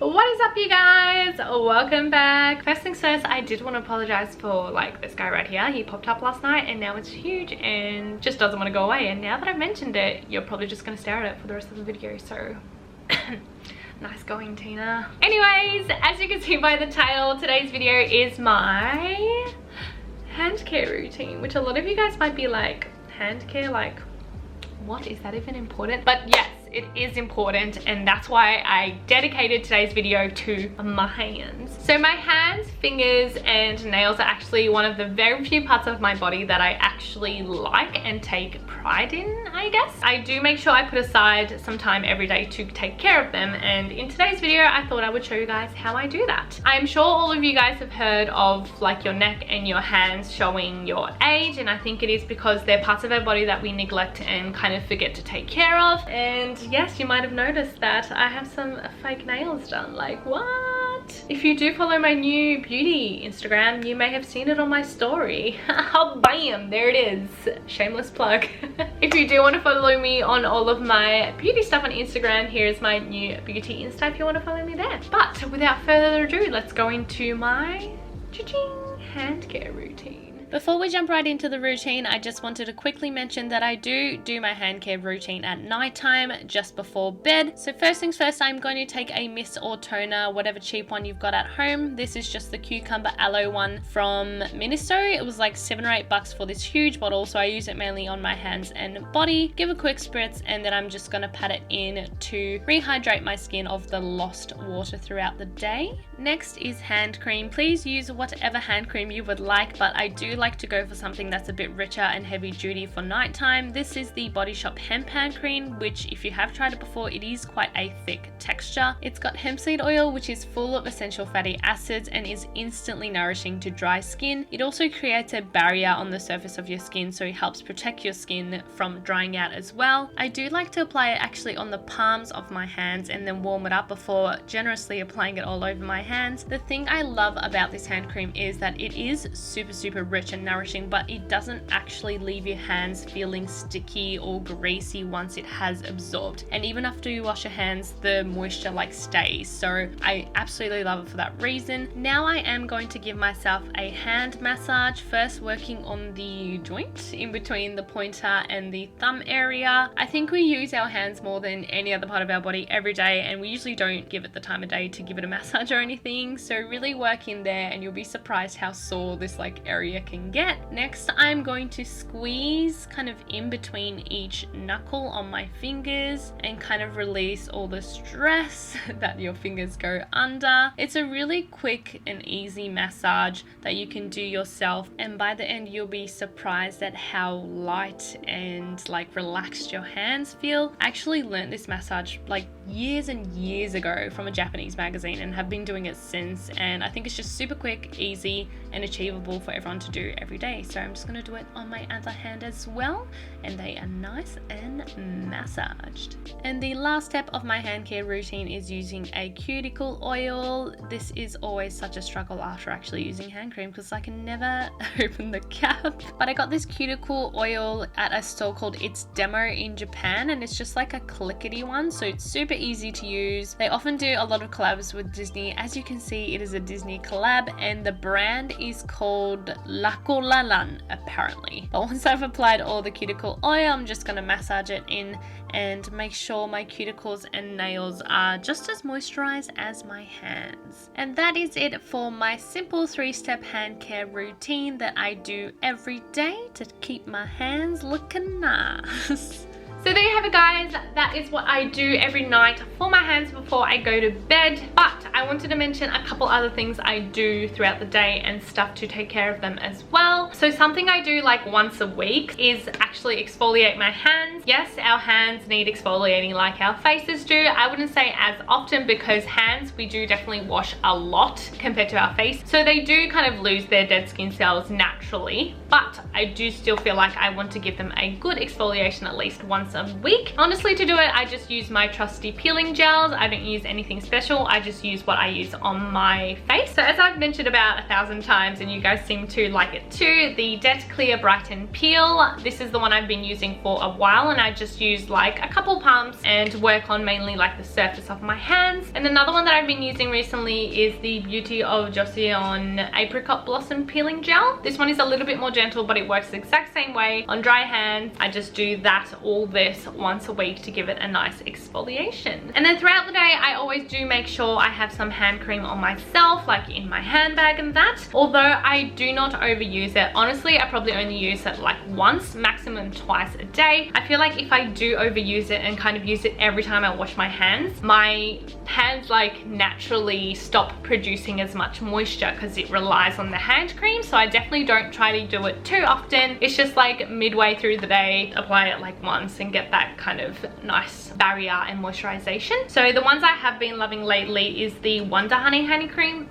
What is up, you guys? Welcome back. First things first, I did want to apologize for like this guy right here. He popped up last night and now it's huge and just doesn't want to go away, and now that I've mentioned it, you're probably just going to stare at it for the rest of the video, so nice going, Tina. Anyways, as you can see by the title, today's video is my hand care routine, which a lot of you guys might be like, hand care, like what, is that even important? But yes, it is important, and that's why I dedicated today's video to my hands. So my hands, fingers and nails are actually one of the very few parts of my body that I actually like and take pride in, I guess. I do make sure I put aside some time every day to take care of them, and in today's video I thought I would show you guys how I do that. I'm sure all of you guys have heard of like your neck and your hands showing your age, and I think it is because they're parts of our body that we neglect and kind of forget to take care of. And yes, you might have noticed that I have some fake nails done. Like, what? If you do follow my new beauty Instagram, you may have seen it on my story. Oh, bam, there it is. Shameless plug. If you do want to follow me on all of my beauty stuff on Instagram, here's my new beauty Insta if you want to follow me there. But without further ado, let's go into my cha-ching hand care routine. Before we jump right into the routine, I just wanted to quickly mention that I do my hand care routine at nighttime, just before bed. So first things first, I'm going to take a mist or toner, whatever cheap one you've got at home. This is just the cucumber aloe one from Miniso. It was like $7 or $8 for this huge bottle, so I use it mainly on my hands and body. Give a quick spritz, and then I'm just going to pat it in to rehydrate my skin of the lost water throughout the day. Next is hand cream. Please use whatever hand cream you would like, but I do like to go for something that's a bit richer and heavy duty for nighttime. This is the Bodyshop Hemp hand cream, which if you have tried it before, it is quite a thick texture. It's got hemp seed oil, which is full of essential fatty acids and is instantly nourishing to dry skin. It also creates a barrier on the surface of your skin, so it helps protect your skin from drying out as well. I do like to apply it actually on the palms of my hands and then warm it up before generously applying it all over my hands. The thing I love about this hand cream is that it is super rich and nourishing, but it doesn't actually leave your hands feeling sticky or greasy once it has absorbed. And even after you wash your hands, the moisture like stays. So I absolutely love it for that reason. Now I am going to give myself a hand massage, first working on the joint in between the pointer and the thumb area. I think we use our hands more than any other part of our body every day, and we usually don't give it the time of day to give it a massage or anything. So really work in there and you'll be surprised how sore this like area can get. Next, I'm going to squeeze kind of in between each knuckle on my fingers and kind of release all the stress that your fingers go under. It's a really quick and easy massage that you can do yourself, and by the end you'll be surprised at how light and like relaxed your hands feel. I actually learned this massage like years and years ago from a Japanese magazine and have been doing it since, and I think it's just super quick, easy and achievable for everyone to do every day. So I'm just going to do it on my other hand as well, and they are nice and massaged. And the last step of my hand care routine is using a cuticle oil. This is always such a struggle after actually using hand cream because I can never open the cap. But I got this cuticle oil at a store called It's Demo in Japan, and it's just like a clickety one, so it's super easy to use. They often do a lot of collabs with Disney. As you can see, it is a Disney collab, and the brand is called Lakolalan apparently. But once I've applied all the cuticle oil, I'm just going to massage it in and make sure my cuticles and nails are just as moisturized as my hands. And that is it for my simple 3-step hand care routine that I do every day to keep my hands looking nice. So there you have it, guys. That is what I do every night for my hands before I go to bed. But I wanted to mention a couple other things I do throughout the day and stuff to take care of them as well. So something I do like once a week is actually exfoliate my hands. Yes, our hands need exfoliating like our faces do. I wouldn't say as often because hands we do definitely wash a lot compared to our face. So they do kind of lose their dead skin cells naturally. But I do still feel like I want to give them a good exfoliation at least once once a week. Honestly, to do it, I just use my trusty peeling gels. I don't use anything special. I just use what I use on my face. So as I've mentioned about 1,000 times, and you guys seem to like it too, the Detclear Brighten Peel. This is the one I've been using for a while, and I just use like a couple pumps and work on mainly like the surface of my hands. And another one that I've been using recently is the Beauty of Joseon Apricot Blossom Peeling Gel. This one is a little bit more gentle, but it works the exact same way on dry hands. I just do that, all this once a week to give it a nice exfoliation. And then throughout the day, I always do make sure I have some hand cream on myself, like in my handbag and that. Although I do not overuse it. Honestly, I probably only use it like once, maximum twice a day. I feel like if I do overuse it and kind of use it every time I wash my hands like naturally stop producing as much moisture because it relies on the hand cream. So I definitely don't try to do it too often. It's just like midway through the day, apply it like once and get that kind of nice barrier and moisturization. So the ones I have been loving lately is the Wonder Honey hand cream.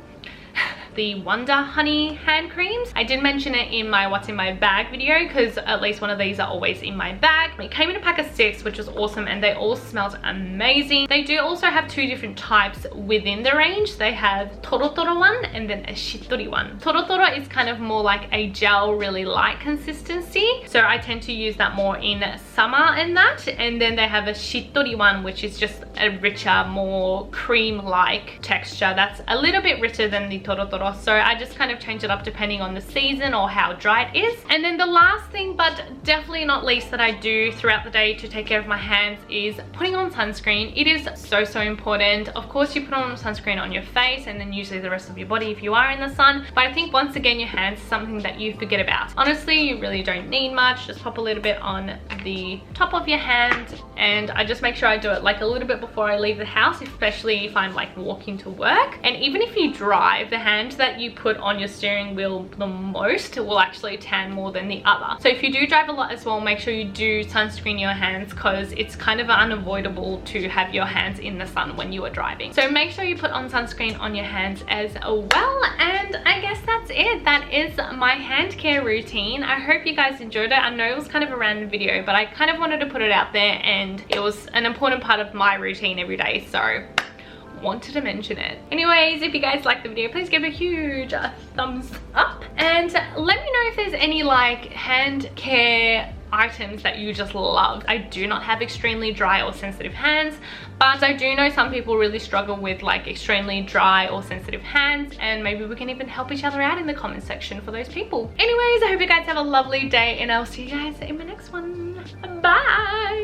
The Wonder Honey hand creams. I did mention it in my what's in my bag video because at least one of these are always in my bag. It came in a pack of 6, which was awesome, and they all smelled amazing. They do also have 2 different types within the range. They have Torotoro one and then a Shittori one. Torotoro is kind of more like a gel, really light consistency, so I tend to use that more in summer and that. And then they have a Shittori one, which is just a richer, more cream-like texture that's a little bit richer than the Torotoro. So I just kind of change it up depending on the season or how dry it is. And then the last thing, but definitely not least, that I do throughout the day to take care of my hands is putting on sunscreen. It is so important. Of course, you put on sunscreen on your face and then usually the rest of your body if you are in the sun. But I think once again, your hands is something that you forget about. Honestly, you really don't need much. Just pop a little bit on the top of your hand, and I just make sure I do it like a little bit before I leave the house, especially if I'm like walking to work. And even if you drive, the hand that you put on your steering wheel the most will actually tan more than the other. So if you do drive a lot as well, make sure you do sunscreen your hands because it's kind of unavoidable to have your hands in the sun when you are driving. So make sure you put on sunscreen on your hands as well. And I guess that's it. That is my hand care routine. I hope you guys enjoyed it. I know it was kind of a random video, but I kind of wanted to put it out there, and it was an important part of my routine every day, so wanted to mention it. Anyways, if you guys liked the video, please give it a huge thumbs up, and let me know if there's any like hand care items that you just love. I do not have extremely dry or sensitive hands, but I do know some people really struggle with like extremely dry or sensitive hands, and maybe we can even help each other out in the comment section for those people. Anyways, I hope you guys have a lovely day, and I'll see you guys in my next one. Bye.